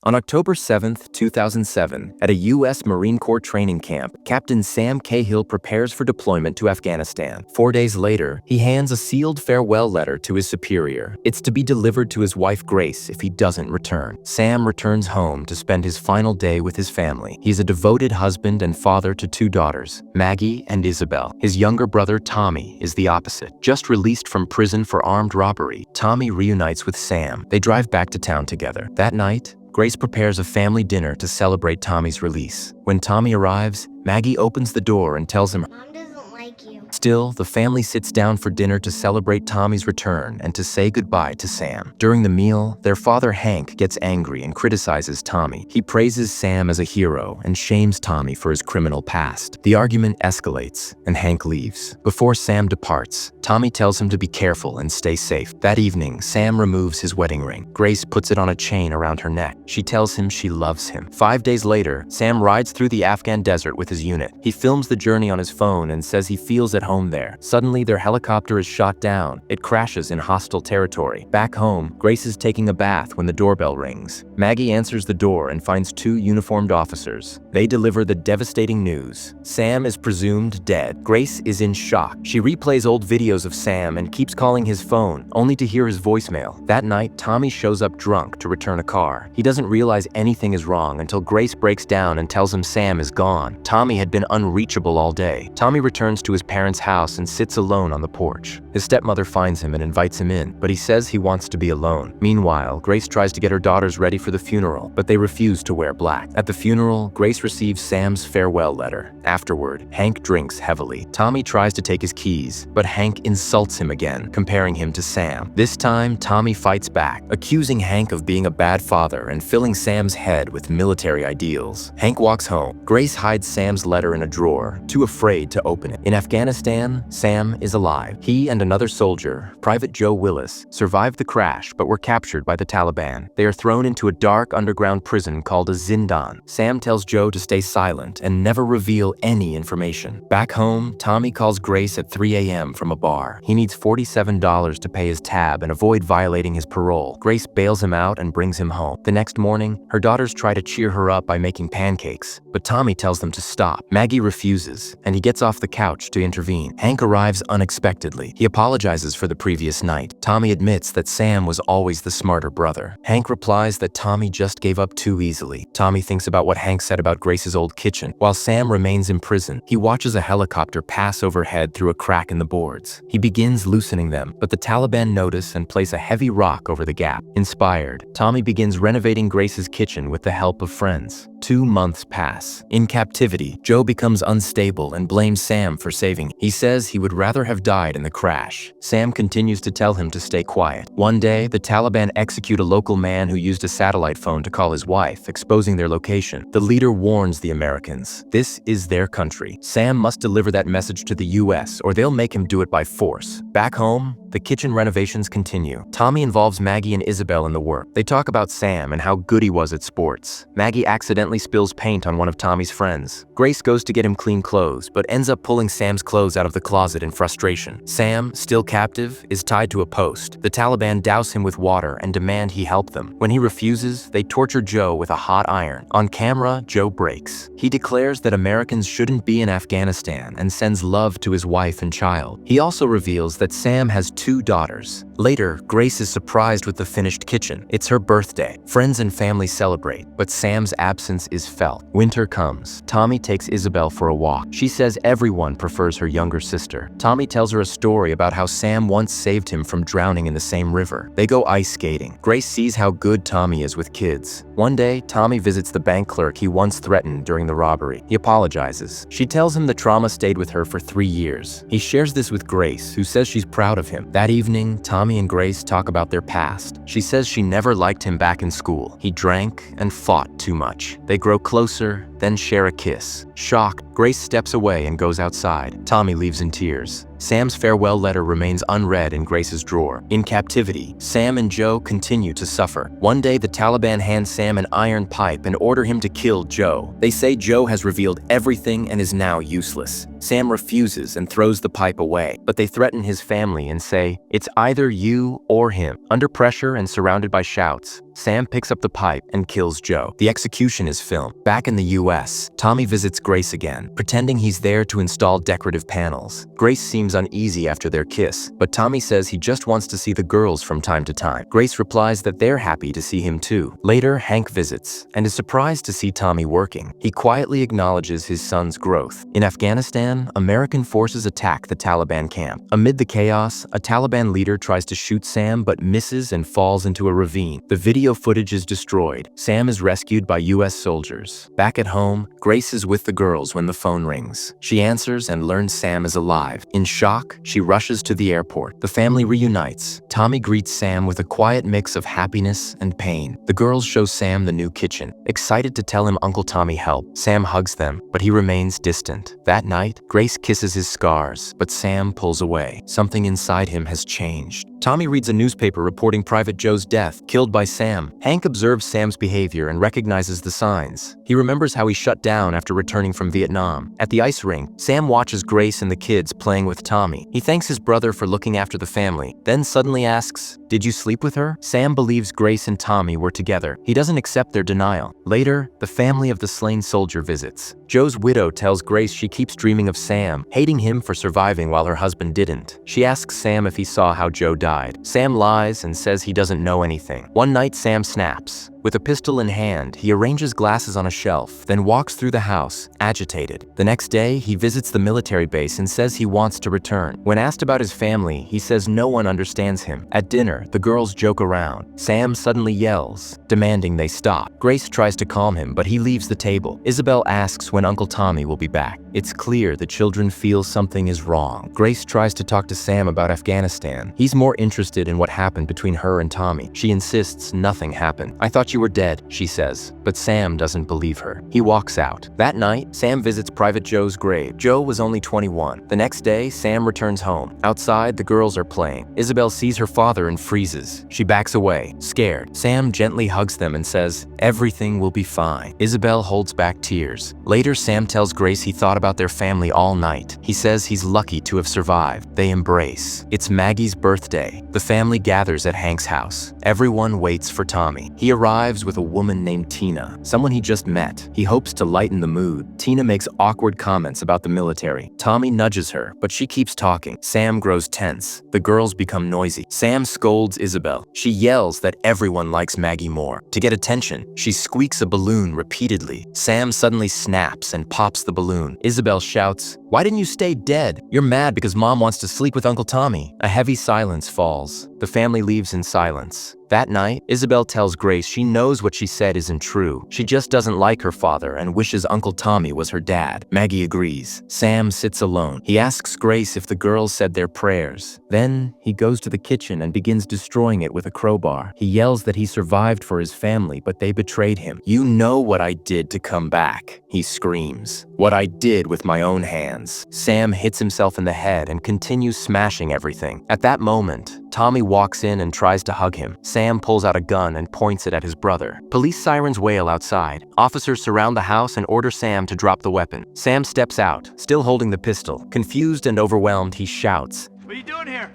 On October 7, 2007, at a U.S. Marine Corps training camp, Captain Sam Cahill prepares for deployment to Afghanistan. 4 days later, he hands a sealed farewell letter to his superior. It's to be delivered to his wife Grace if he doesn't return. Sam returns home to spend his final day with his family. He's a devoted husband and father to 2 daughters, Maggie and Isabel. His younger brother, Tommy, is the opposite. Just released from prison for armed robbery, Tommy reunites with Sam. They drive back to town together. That night, Grace prepares a family dinner to celebrate Tommy's release. When Tommy arrives, Maggie opens the door and tells him, Mom doesn't like you. Still, the family sits down for dinner to celebrate Tommy's return and to say goodbye to Sam. During the meal, their father Hank gets angry and criticizes Tommy. He praises Sam as a hero and shames Tommy for his criminal past. The argument escalates, and Hank leaves. Before Sam departs, Tommy tells him to be careful and stay safe. That evening, Sam removes his wedding ring. Grace puts it on a chain around her neck. She tells him she loves him. 5 days later, Sam rides through the Afghan desert with his unit. He films the journey on his phone and says he feels at home there. Suddenly, their helicopter is shot down. It crashes in hostile territory. Back home, Grace is taking a bath when the doorbell rings. Maggie answers the door and finds 2 uniformed officers. They deliver the devastating news. Sam is presumed dead. Grace is in shock. She replays old videos of Sam and keeps calling his phone, only to hear his voicemail. That night, Tommy shows up drunk to return a car. He doesn't realize anything is wrong until Grace breaks down and tells him Sam is gone. Tommy had been unreachable all day. Tommy returns to his parents' house and sits alone on the porch. His stepmother finds him and invites him in, but he says he wants to be alone. Meanwhile, Grace tries to get her daughters ready for the funeral, but they refuse to wear black. At the funeral, Grace receives Sam's farewell letter. Afterward, Hank drinks heavily. Tommy tries to take his keys, but Hank insults him again, comparing him to Sam. This time, Tommy fights back, accusing Hank of being a bad father and filling Sam's head with military ideals. Hank walks home. Grace hides Sam's letter in a drawer, too afraid to open it. In Afghanistan, Sam is alive. He and another soldier, Private Joe Willis, survived the crash but were captured by the Taliban. They are thrown into a dark underground prison called a Zindan. Sam tells Joe to stay silent and never reveal any information. Back home, Tommy calls Grace at 3 a.m. from a bar. He needs $47 to pay his tab and avoid violating his parole. Grace bails him out and brings him home. The next morning, her daughters try to cheer her up by making pancakes, but Tommy tells them to stop. Maggie refuses, and he gets off the couch to intervene. Hank arrives unexpectedly. He apologizes for the previous night. Tommy admits that Sam was always the smarter brother. Hank replies that Tommy just gave up too easily. Tommy thinks about what Hank said about Grace's old kitchen. While Sam remains in prison, he watches a helicopter pass overhead through a crack in the boards. He begins loosening them, but the Taliban notice and place a heavy rock over the gap. Inspired, Tommy begins renovating Grace's kitchen with the help of friends. 2 months pass. In captivity, Joe becomes unstable and blames Sam for saving him. He says he would rather have died in the crash. Sam continues to tell him to stay quiet. One day, the Taliban execute a local man who used a satellite phone to call his wife, exposing their location. The leader warns the Americans, this is their country. Sam must deliver that message to the US or they'll make him do it by force. Back home, the kitchen renovations continue. Tommy involves Maggie and Isabel in the work. They talk about Sam and how good he was at sports. Maggie accidentally spills paint on one of Tommy's friends. Grace goes to get him clean clothes, but ends up pulling Sam's clothes out of the closet in frustration. Sam, still captive, is tied to a post. The Taliban douse him with water and demand he help them. When he refuses, they torture Joe with a hot iron. On camera, Joe breaks. He declares that Americans shouldn't be in Afghanistan and sends love to his wife and child. He also reveals that Sam has 2 daughters. Later, Grace is surprised with the finished kitchen. It's her birthday. Friends and family celebrate, but Sam's absence is felt. Winter comes. Tommy takes Isabel for a walk. She says everyone prefers her younger sister. Tommy tells her a story about how Sam once saved him from drowning in the same river. They go ice skating. Grace sees how good Tommy is with kids. One day, Tommy visits the bank clerk he once threatened during the robbery. He apologizes. She tells him the trauma stayed with her for 3 years. He shares this with Grace, who says she's proud of him. That evening, Tommy and Grace talk about their past. She says she never liked him back in school. He drank and fought too much. They grow closer, then share a kiss. Shocked, Grace steps away and goes outside. Tommy leaves in tears. Sam's farewell letter remains unread in Grace's drawer. In captivity, Sam and Joe continue to suffer. One day, the Taliban hand Sam an iron pipe and order him to kill Joe. They say Joe has revealed everything and is now useless. Sam refuses and throws the pipe away, but they threaten his family and say, "It's either you or him." Under pressure and surrounded by shouts, Sam picks up the pipe and kills Joe. The execution is filmed. Back in the US, Tommy visits Grace again, pretending he's there to install decorative panels. Grace seems uneasy after their kiss, but Tommy says he just wants to see the girls from time to time. Grace replies that they're happy to see him too. Later, Hank visits and is surprised to see Tommy working. He quietly acknowledges his son's growth. In Afghanistan, American forces attack the Taliban camp. Amid the chaos, a Taliban leader tries to shoot Sam but misses and falls into a ravine. The video footage is destroyed. Sam is rescued by US soldiers. Back at home, Grace is with the girls when the phone rings. She answers and learns Sam is alive. In shock, she rushes to the airport. The family reunites. Tommy greets Sam with a quiet mix of happiness and pain. The girls show Sam the new kitchen. Excited to tell him Uncle Tommy helped, Sam hugs them, but he remains distant. That night, Grace kisses his scars, but Sam pulls away. Something inside him has changed. Tommy reads a newspaper reporting Private Joe's death, killed by Sam. Hank observes Sam's behavior and recognizes the signs. He remembers how he shut down after returning from Vietnam. At the ice rink, Sam watches Grace and the kids playing with Tommy. He thanks his brother for looking after the family, then suddenly asks, "Did you sleep with her?" Sam believes Grace and Tommy were together. He doesn't accept their denial. Later, the family of the slain soldier visits. Joe's widow tells Grace she keeps dreaming of Sam, hating him for surviving while her husband didn't. She asks Sam if he saw how Joe died. Sam lies and says he doesn't know anything. One night, Sam snaps. With a pistol in hand, he arranges glasses on a shelf, then walks through the house, agitated. The next day, he visits the military base and says he wants to return. When asked about his family, he says no one understands him. At dinner, the girls joke around. Sam suddenly yells, demanding they stop. Grace tries to calm him, but he leaves the table. Isabel asks when Uncle Tommy will be back. It's clear the children feel something is wrong. Grace tries to talk to Sam about Afghanistan. He's more interested in what happened between her and Tommy. She insists nothing happened. "I thought you were dead," she says, but Sam doesn't believe her. He walks out. That night, Sam visits Private Joe's grave. Joe was only 21. The next day, Sam returns home. Outside, the girls are playing. Isabel sees her father and freezes. She backs away, scared. Sam gently hugs them and says, "Everything will be fine." Isabel holds back tears. Later, Sam tells Grace he thought about their family all night. He says he's lucky to have survived. They embrace. It's Maggie's birthday. The family gathers at Hank's house. Everyone waits for Tommy. He arrives with a woman named Tina, someone he just met. He hopes to lighten the mood. Tina makes awkward comments about the military. Tommy nudges her, but she keeps talking. Sam grows tense. The girls become noisy. Sam scolds Isabel. She yells that everyone likes Maggie more. To get attention, she squeaks a balloon repeatedly. Sam suddenly snaps and pops the balloon. Isabel shouts, "Why didn't you stay dead? You're mad because Mom wants to sleep with Uncle Tommy." A heavy silence falls. The family leaves in silence. That night, Isabel tells Grace she knows what she said isn't true. She just doesn't like her father and wishes Uncle Tommy was her dad. Maggie agrees. Sam sits alone. He asks Grace if the girls said their prayers. Then, he goes to the kitchen and begins destroying it with a crowbar. He yells that he survived for his family, but they betrayed him. "You know what I did to come back," he screams. "What I did with my own hands." Sam hits himself in the head and continues smashing everything. At that moment, Tommy walks in and tries to hug him. Sam pulls out a gun and points it at his brother. Police sirens wail outside. Officers surround the house and order Sam to drop the weapon. Sam steps out, still holding the pistol. Confused and overwhelmed, he shouts. "What are you doing here?"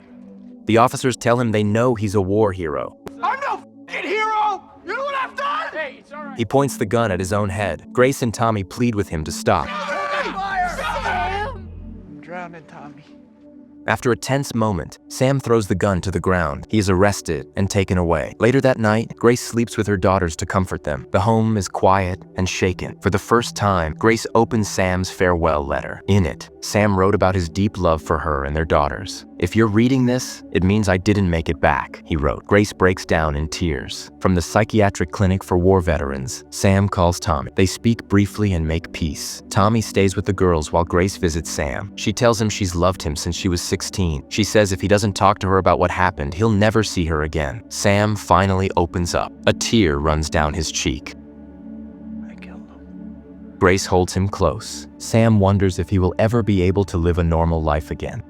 The officers tell him they know he's a war hero. "I'm no f***ing hero! You know what I've done?" "Hey, it's all right." He points the gun at his own head. Grace and Tommy plead with him to stop. I'm drowning, Tommy. After a tense moment, Sam throws the gun to the ground. He is arrested and taken away. Later that night, Grace sleeps with her daughters to comfort them. The home is quiet and shaken. For the first time, Grace opens Sam's farewell letter. In it, Sam wrote about his deep love for her and their daughters. "If you're reading this, it means I didn't make it back," he wrote. Grace breaks down in tears. From the psychiatric clinic for war veterans, Sam calls Tommy. They speak briefly and make peace. Tommy stays with the girls while Grace visits Sam. She tells him she's loved him since she was 16. She says if he doesn't talk to her about what happened, he'll never see her again. Sam finally opens up. A tear runs down his cheek. "I killed him." Grace holds him close. Sam wonders if he will ever be able to live a normal life again.